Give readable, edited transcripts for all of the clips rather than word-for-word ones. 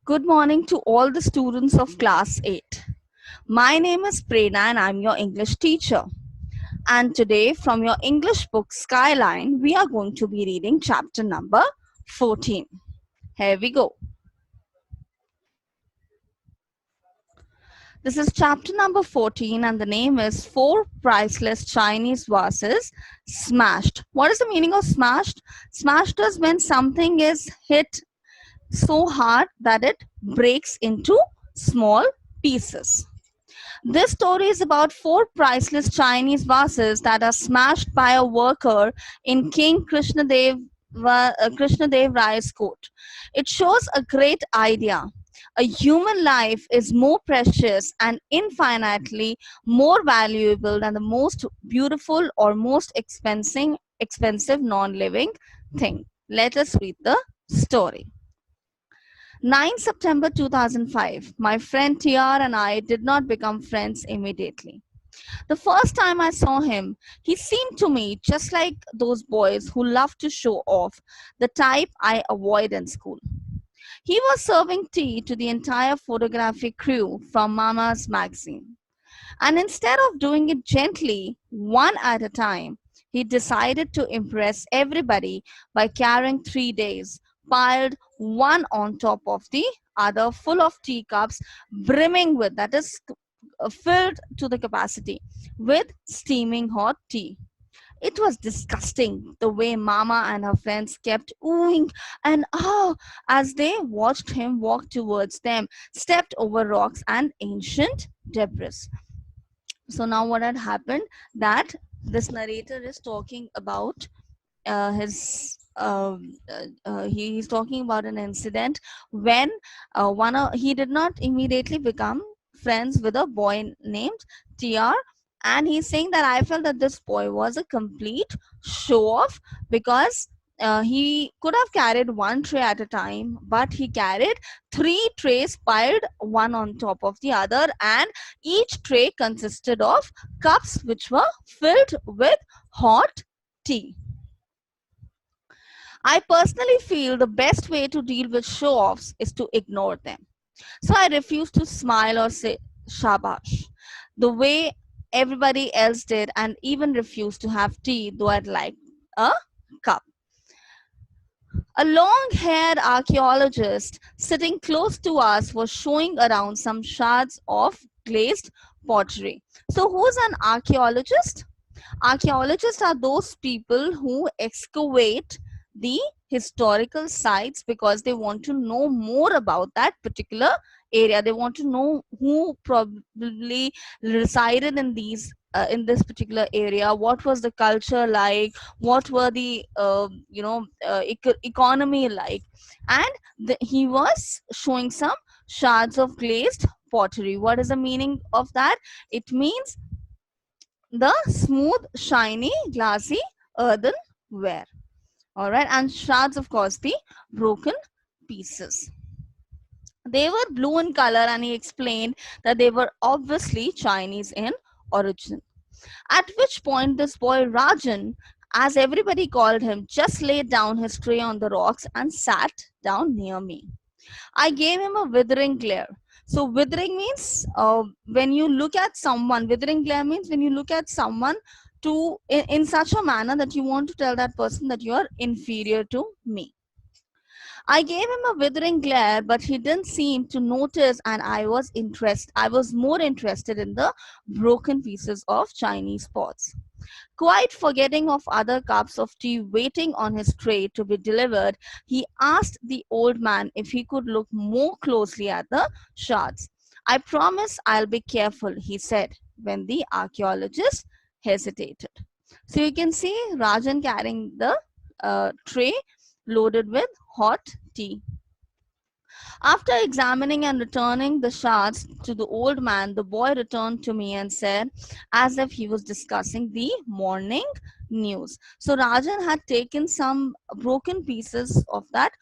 Good morning to all the students of class 8. My name is Prerna and I'm your English teacher. And today from your English book Skyline, we are going to be reading chapter number 14. Here we go. This is chapter number 14 and the name is 4 Priceless Chinese Vases Smashed. What is the meaning of smashed? Smashed is when something is hit so hard that it breaks into small pieces. This story is about 4 priceless Chinese vases that are smashed by a worker in King Krishnadev Rai's court. It shows a great idea. A human life is more precious and infinitely more valuable than the most beautiful or most expensive non-living thing. Let us read the story. 9 September 2005, my friend TR and I did not become friends immediately. The first time I saw him, he seemed to me just like those boys who love to show off, the type I avoid in school. He was serving tea to the entire photographic crew from Mama's magazine. And instead of doing it gently, one at a time, he decided to impress everybody by carrying 3 days, piled one on top of the other, full of teacups, brimming with, that is, filled to the capacity with steaming hot tea. It was disgusting the way Mama and her friends kept oohing and ah as they watched him walk towards them, stepped over rocks and ancient debris. So now what had happened, that this narrator is talking about his he's talking about an incident when he did not immediately become friends with a boy named TR, and he's saying that I felt that this boy was a complete show off because he could have carried one tray at a time, but he carried 3 trays piled one on top of the other, and each tray consisted of cups which were filled with hot tea. I personally feel the best way to deal with show offs is to ignore them. So I refuse to smile or say shabash the way everybody else did, and even refuse to have tea, though I'd like a cup. A long haired archaeologist sitting close to us was showing around some shards of glazed pottery. So, who's an archaeologist? Archaeologists are those people who excavate the historical sites because they want to know more about that particular area. They want to know who probably resided in this particular area, what was the culture like, what were the economy like, and he was showing some shards of glazed pottery. What is the meaning of that? It means the smooth, shiny, glassy earthenware. All right, and shards, of course, the broken pieces. They were blue in color, and he explained that they were obviously Chinese in origin. At which point, this boy Rajan, as everybody called him, just laid down his tray on the rocks and sat down near me. I gave him a withering glare. So withering means when you look at someone, withering glare means when you look at someone in such a manner that you want to tell that person that you are inferior to me. I gave him a withering glare, but he didn't seem to notice, and I was more interested in the broken pieces of Chinese pots. Quite forgetting of other cups of tea waiting on his tray to be delivered, he asked the old man if he could look more closely at the shards. I promise I'll be careful, he said, when the archaeologist hesitated. So you can see Rajan carrying the tray loaded with hot tea. After examining and returning the shards to the old man, the boy returned to me and said, as if he was discussing the morning news. So Rajan had taken some broken pieces of that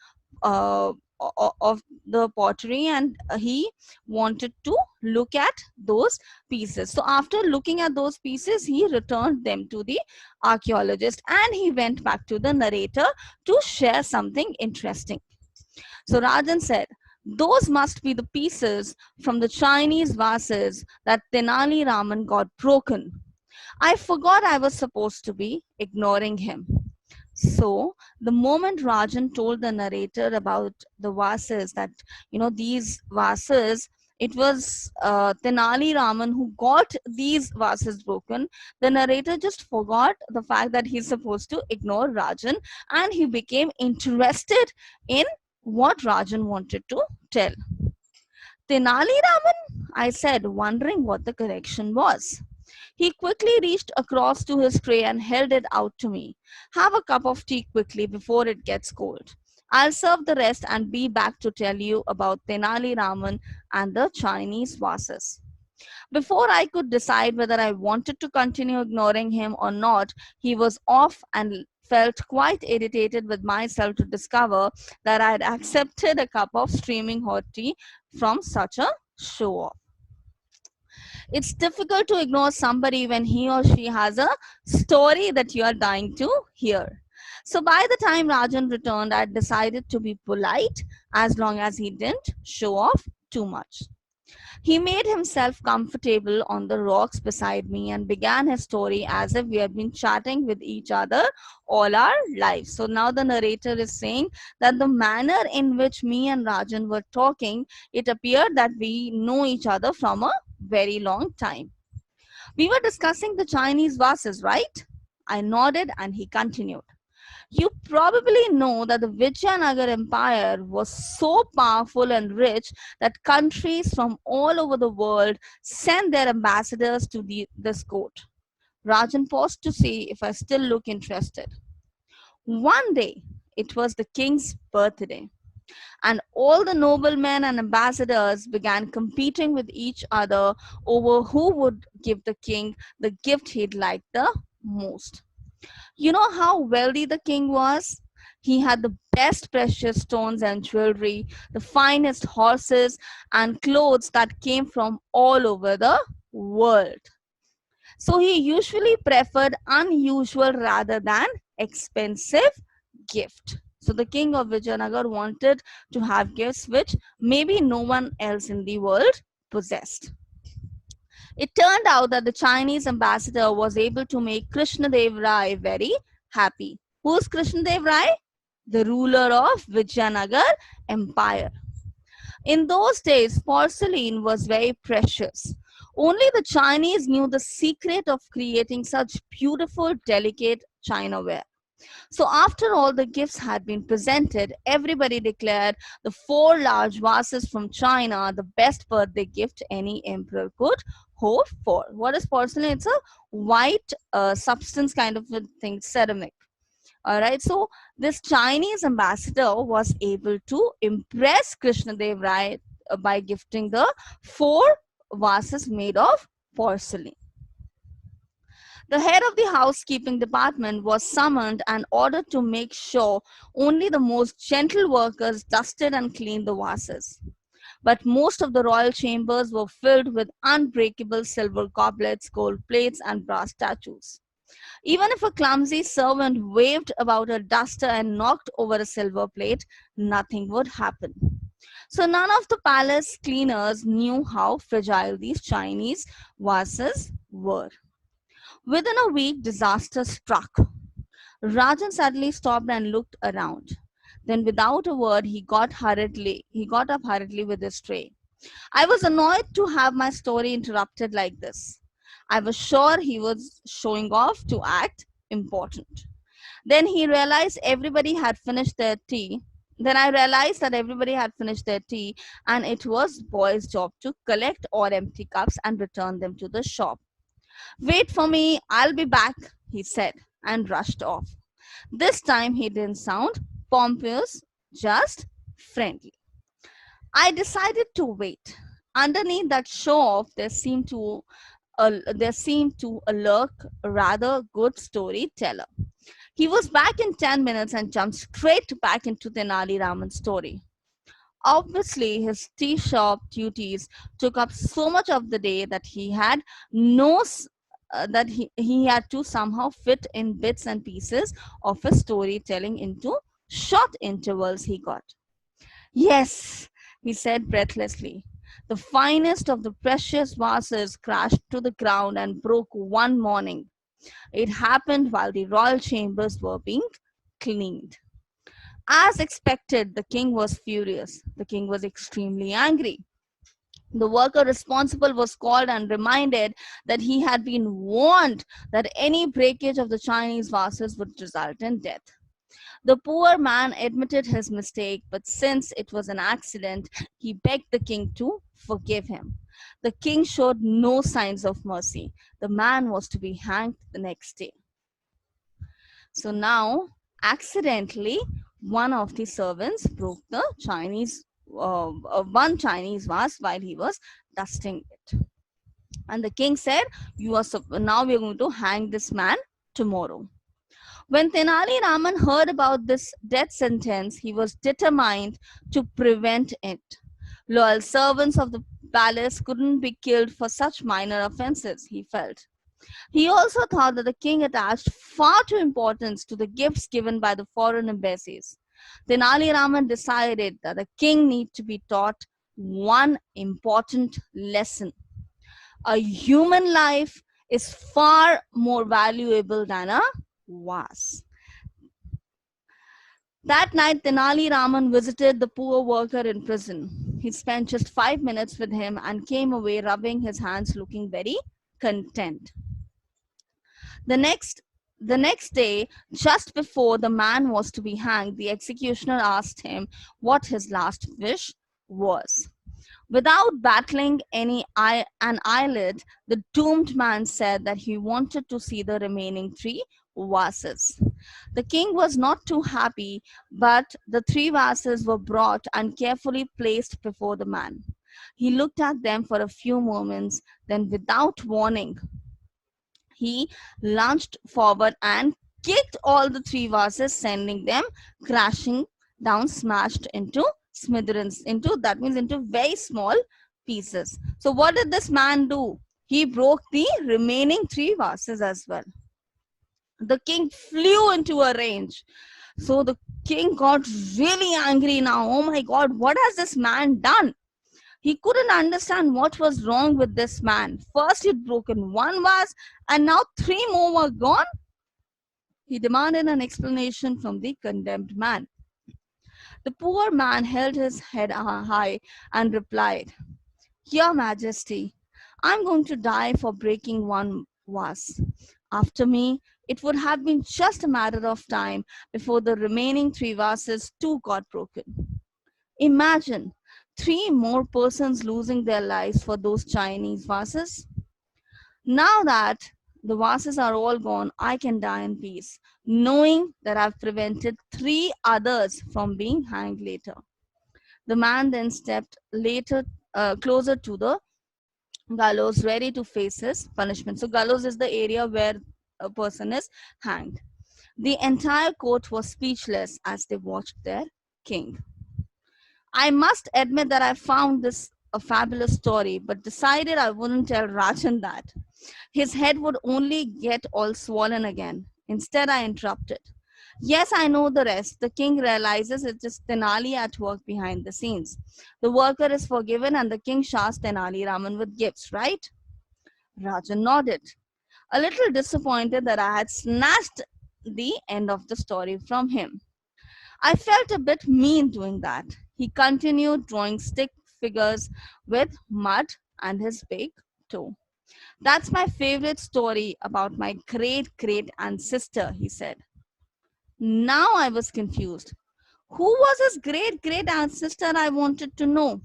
of the pottery, and he wanted to look at those pieces. So after looking at those pieces, he returned them to the archaeologist, and he went back to the narrator to share something interesting. So Rajan said, Those must be the pieces from the Chinese vases that Tenali Raman got broken. I forgot I was supposed to be ignoring him. So, the moment Rajan told the narrator about the vases, that these vases, it was Tenali Raman who got these vases broken, the narrator just forgot the fact that he's supposed to ignore Rajan, and he became interested in what Rajan wanted to tell. Tenali Raman, I said, wondering what the correction was. He quickly reached across to his tray and held it out to me. Have a cup of tea quickly before it gets cold. I'll serve the rest and be back to tell you about Tenali Raman and the Chinese vases. Before I could decide whether I wanted to continue ignoring him or not, he was off and felt quite irritated with myself to discover that I had accepted a cup of steaming hot tea from such a show off. It's difficult to ignore somebody when he or she has a story that you are dying to hear. So by the time Rajan returned, I decided to be polite as long as he didn't show off too much. He made himself comfortable on the rocks beside me and began his story as if we had been chatting with each other all our lives. So now the narrator is saying that the manner in which me and Rajan were talking, it appeared that we know each other from a very long time. We were discussing the Chinese vases, right? I nodded and he continued. You probably know that the Vijayanagar Empire was so powerful and rich that countries from all over the world sent their ambassadors to this court. Rajan paused to see if I still look interested. One day, it was the king's birthday, and all the noblemen and ambassadors began competing with each other over who would give the king the gift he'd like the most. You know how wealthy the king was? He had the best precious stones and jewelry, the finest horses and clothes that came from all over the world. So he usually preferred unusual rather than expensive gift. So the king of Vijayanagar wanted to have gifts which maybe no one else in the world possessed. It turned out that the Chinese ambassador was able to make Krishnadev Rai very happy. Who's Krishnadev Rai? The ruler of Vijayanagar Empire. In those days, porcelain was very precious. Only the Chinese knew the secret of creating such beautiful, delicate chinaware. So after all the gifts had been presented, everybody declared the 4 large vases from China the best birthday gift any emperor could hope for. What is porcelain? It's a white substance kind of a thing, ceramic. All right, so this Chinese ambassador was able to impress Krishnadev Rai by gifting the 4 vases made of porcelain. The head of the housekeeping department was summoned and ordered to make sure only the most gentle workers dusted and cleaned the vases. But most of the royal chambers were filled with unbreakable silver goblets, gold plates, and brass statues. Even if a clumsy servant waved about a duster and knocked over a silver plate, nothing would happen. So none of the palace cleaners knew how fragile these Chinese vases were. Within a week, disaster struck. Rajan suddenly stopped and looked around. Then, without a word, he got up hurriedly with his tray. I was annoyed to have my story interrupted like this. I was sure he was showing off to act important. Then he realized everybody had finished their tea. Then I realized that everybody had finished their tea, and it was boy's job to collect all empty cups and return them to the shop. Wait for me, I'll be back, he said, and rushed off. This time he didn't sound pompous, just friendly. I decided to wait. Underneath that show-off, there seemed to lurk a rather good storyteller. He was back in 10 minutes and jumped straight back into Tenali Raman's story. Obviously, his tea shop duties took up so much of the day that he had he had to somehow fit in bits and pieces of his storytelling into short intervals he got. Yes, he said breathlessly. The finest of the precious vases crashed to the ground and broke one morning. It happened while the royal chambers were being cleaned. As expected, the king was furious. The king was extremely angry. The worker responsible was called and reminded that he had been warned that any breakage of the Chinese vases would result in death. The poor man admitted his mistake, but since it was an accident, he begged the king to forgive him. The king showed no signs of mercy. The man was to be hanged the next day. So now, accidentally, one of the servants broke the one Chinese vase while he was dusting it. And the king said, now we are going to hang this man tomorrow. When Tenali Raman heard about this death sentence, he was determined to prevent it. Loyal servants of the palace couldn't be killed for such minor offenses, he felt. He also thought that the king attached far too importance to the gifts given by the foreign embassies. Tenali Raman decided that the king needed to be taught one important lesson. A human life is far more valuable than a vase. That night, Tenali Raman visited the poor worker in prison. He spent just 5 minutes with him and came away rubbing his hands, looking very content. The next day, just before the man was to be hanged, the executioner asked him what his last wish was. Without battling an eyelid, the doomed man said that he wanted to see the remaining 3 vases. The king was not too happy, but the 3 vases were brought and carefully placed before the man. He looked at them for a few moments, then without warning, he lunged forward and kicked all the 3 vases, sending them crashing down, smashed into smithereens, into very small pieces. So what did this man do? He broke the remaining 3 vases as well. The king flew into a rage. So the king got really angry now. Oh my God, what has this man done? He couldn't understand what was wrong with this man. First he'd broken 1 vase and now 3 more were gone. He demanded an explanation from the condemned man. The poor man held his head high and replied, "Your Majesty, I'm going to die for breaking 1 vase. After me, it would have been just a matter of time before the remaining 3 vases too got broken. Imagine 3 more persons losing their lives for those Chinese vases. Now that the vases are all gone, I can die in peace, knowing that I've prevented 3 others from being hanged later." The man then stepped closer to the gallows, ready to face his punishment. So gallows is the area where a person is hanged. The entire court was speechless as they watched their king. I must admit that I found this a fabulous story, but decided I wouldn't tell Rajan that. His head would only get all swollen again. Instead, I interrupted. Yes, I know the rest. The king realizes it is Tenali at work behind the scenes. The worker is forgiven and the king showers Tenali Raman with gifts, right? Rajan nodded, a little disappointed that I had snatched the end of the story from him. I felt a bit mean doing that. He continued drawing stick figures with mud and his big toe. That's my favorite story about my great ancestor, he said. Now I was confused. Who was his great ancestor? I wanted to know.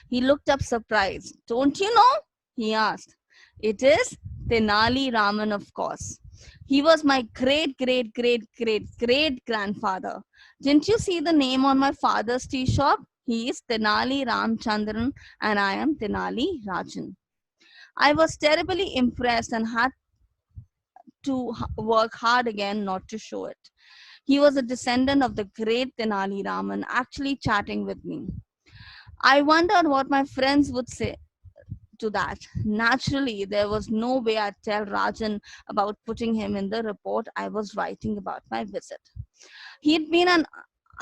He looked up surprised. Don't you know? He asked. It is Tenali Raman, of course. He was my great grandfather. Didn't you see the name on my father's tea shop? He is Tenali Ramchandran and I am Tenali Rajan. I was terribly impressed and had to work hard again not to show it. He was a descendant of the great Tenali Raman, actually chatting with me. I wondered what my friends would say to that. Naturally, there was no way I'd tell Rajan about putting him in the report I was writing about my visit. He'd been an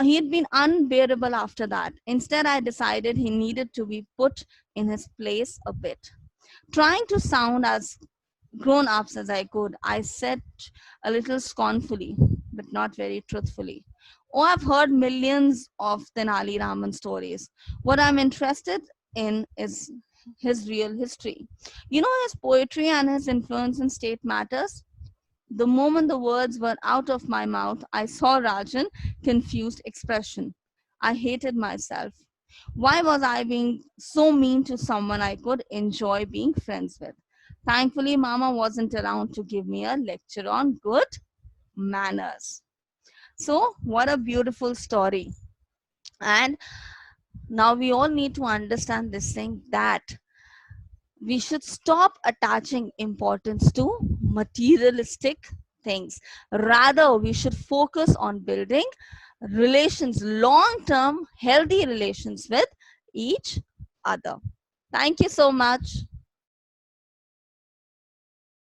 he had been unbearable after that. Instead, I decided he needed to be put in his place a bit. Trying to sound as grown ups as I could, I said a little scornfully, but not very truthfully, "Oh, I've heard millions of Tenali Raman stories. What I'm interested in is his real history. You know, his poetry and his influence in state matters." The moment the words were out of my mouth, I saw Rajan's confused expression. I hated myself. Why was I being so mean to someone I could enjoy being friends with? Thankfully, Mama wasn't around to give me a lecture on good manners. So, what a beautiful story. And now we all need to understand this thing, that we should stop attaching importance to materialistic things. Rather, we should focus on building relations, long term, healthy relations with each other. Thank you so much.